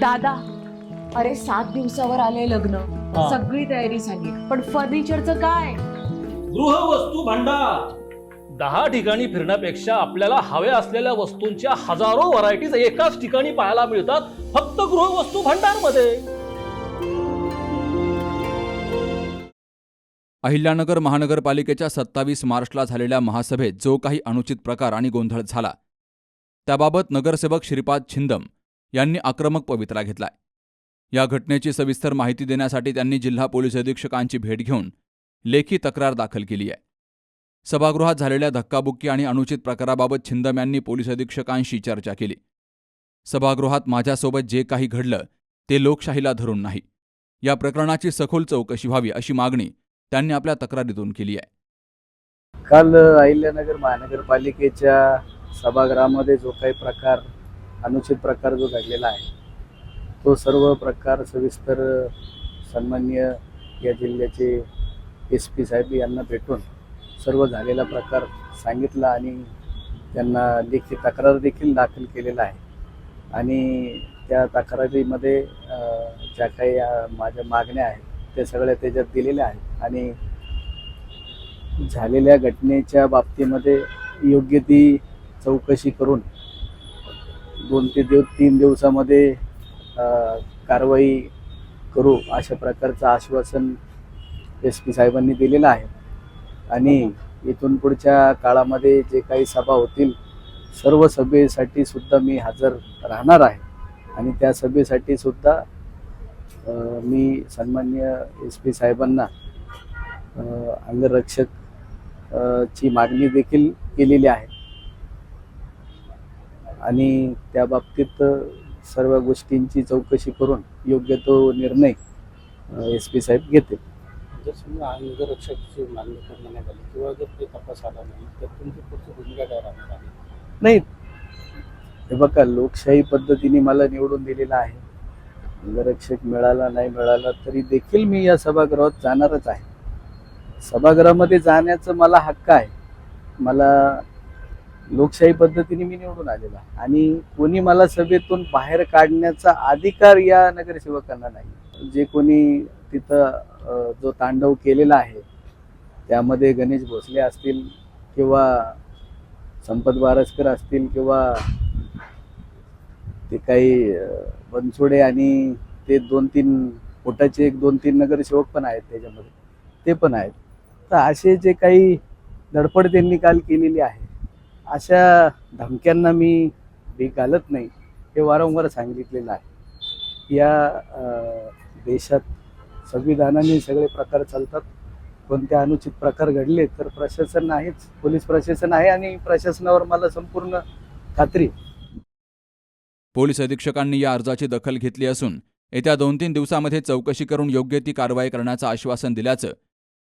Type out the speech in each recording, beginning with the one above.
दादा, अरे 7 दिवसावर आले लग्न, सगळी तयारी झाली, पण फर्निचरचं काय? गृहवस्तू भांडार 10 ठिकाणी फिरण्यापेक्षा आपल्याला हव्या असलेल्या वस्तूंच्या हजारो व्हरायटीज एकाच ठिकाणी पाहायला मिळतात, फक्त गृहवस्तू भांडार मध्ये. अहिल्यानगर महानगरपालिकेच्या 27 मार्चला झालेल्या महासभेत जो काही अनुचित प्रकार आणि गोंधळ झाला त्याबाबत नगरसेवक श्रीपाद छिंदम यांनी आक्रमक पवित्रा घेतलाय. या घटनेची सविस्तर माहिती देण्यासाठी त्यांनी जिल्हा पोलीस अधीक्षकांची भेट घेऊन लेखी तक्रार दाखल केली आहे. सभागृहात झालेल्या धक्काबुक्की आणि अनुचित प्रकाराबाबत छिंदम यांनी पोलीस अधीक्षकांशी चर्चा केली. सभागृहात माझ्यासोबत जे काही घडलं ते लोकशाहीला धरून नाही. या प्रकरणाची सखोल चौकशी व्हावी अशी मागणी त्यांनी आपल्या तक्रारीतून केली आहे. काल अहिल्यानगर महानगरपालिकेच्या सभागृहामध्ये जो काही प्रकार अनुचित प्रकार जो घडलेला आहे तो सर्व प्रकार सविस्तर सन्माननीय या जिल्ह्याचे SP साहेब यांना भेटून सर्व झालेला प्रकार सांगितला आणि त्यांना लेखी तक्रार देखील दाखल केलेला आहे. आणि त्या तक्रारीमध्ये ज्या काही माझ्या मागण्या आहेत ते सगळ्या त्याच्यात दिलेल्या आहेत आणि झालेल्या घटनेच्या बाबतीमध्ये योग्य ती चौकशी करून 2 ते 3 दिवसामध्ये कारवाई करू अशा प्रकारचं आश्वासन SP साहेबांनी दिलेलं आहे. आणि इथून पुढच्या काळामध्ये जे काही सभा होतील सर्व सभेसाठी सुद्धा मी हजर राहणार आहे आणि त्या सभेसाठी सुद्धा मी सन्माननीय SP साहेबांना अंगरक्षक ची मागणी देखील केलेली आहे आणि त्या बाबतीत सर्व गोष्टींची चौकशी करून योग्य तो निर्णय SP साहेब घेतील. जर समजा अंगरक्षकची मागणी करण्यात आली किंवा जर ते तपास आला नाही तर तुमची पुढची भूमिका काय राहणार आहे? नाही, हे बघा, लोकशाही पद्धतीने मला निवडून दिलेला आहे. अंगरक्षक मिळाला नाही मिळाला तरी देखील मी या सभागृहात जाणारच आहे. सभागृहामध्ये जाण्याचं मला हक्क आहे. मला लोकशाही पद्धतीने मी निवडून आलेला आणि कोणी मला सभेतून बाहेर काढण्याचा अधिकार या नगरसेवकांना नाही. जे कोणी तिथं जो तांडव केलेला आहे त्यामध्ये गणेश भोसले असतील किंवा संपत बारसकर असतील किंवा ते काही बनसोडे आणि ते 2-3 फुटाचे 2-3 नगरसेवक पण आहेत त्याच्यामध्ये, ते पण आहेत. तर असे जे काही धडपड त्यांनी काल केलेली आहे अशा धमक्यांना मी भीक घालत नाही हे वारंवार सांगितलेलं आहे. या देशात संविधानाने सगळे प्रकार चालतात. कोणते अनुचित प्रकार घडले तर प्रशासन आहेच, पोलीस प्रशासन आहे आणि प्रशासनावर मला संपूर्ण खात्री. पोलीस अधीक्षकांनी या अर्जाची दखल घेतली असून येत्या 2-3 दिवसामध्ये चौकशी करून योग्य ती कारवाई करण्याचं आश्वासन दिल्याचं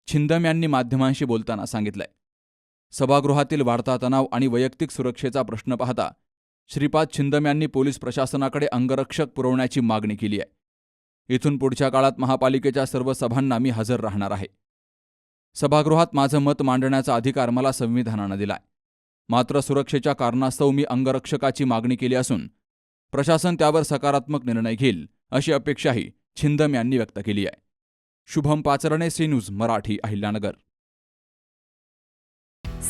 छिंदम यांनी माध्यमांशी बोलताना सांगितलंय. सभागृहातील वाढता तणाव आणि वैयक्तिक सुरक्षेचा प्रश्न पाहता श्रीपाद छिंदम यांनी पोलीस प्रशासनाकडे अंगरक्षक पुरवण्याची मागणी केली आहे. इथून पुढच्या काळात महापालिकेच्या सर्व सभांना मी हजर राहणार आहे. सभागृहात माझं मत मांडण्याचा अधिकार मला संविधानानं दिलाय. मात्र सुरक्षेच्या कारणास्तव मी अंगरक्षकाची मागणी केली असून प्रशासन त्यावर सकारात्मक निर्णय घेईल अशी अपेक्षाही छिंदम यांनी व्यक्त केली आहे. Shubham Pacharne, C news Marathi, Ahilyanagar.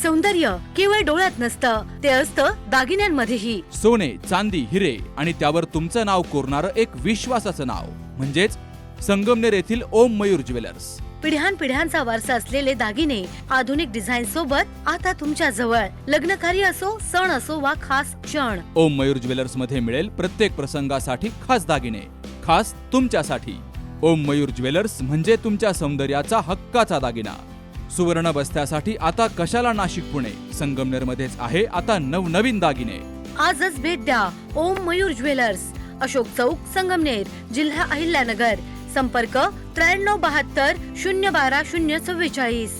सौंदर्य केवळ डोळ्यात नसतं, ते असतं दागिन्यांमध्येही. सोने, चांदी, हिरे आणि त्यावर तुमचं नाव कोरणारं एक विश्वासाचं नाव म्हणजेच संगमनेर येथील ओम मयूर ज्वेलर्स. पिढ्यानपिढ्यांचा वारसा असलेले दागिने आधुनिक डिझाईन सोबत आता तुमच्या जवळ. लग्नकार्य असो, सण असो वा खास क्षण, ओम मयूर ज्वेलर्स मध्ये मिळेल प्रत्येक प्रसंगासाठी खास दागिने, खास तुमच्यासाठी. ओम मयूर ज्वेलर्स म्हणजे तुमच्या सौंदर्याचा हक्काचा दागिना. सुवर्ण बस्त्यासाठी आता कशाला नाशिक पुणे, संगमनेरमध्येच आहे आता नवनवीन दागिने. आजच भेट द्या ओम मयूर ज्वेलर्स, अशोक चौक, संगमनेर, जिल्हा अहिल्यानगर. संपर्क 9372 012 044.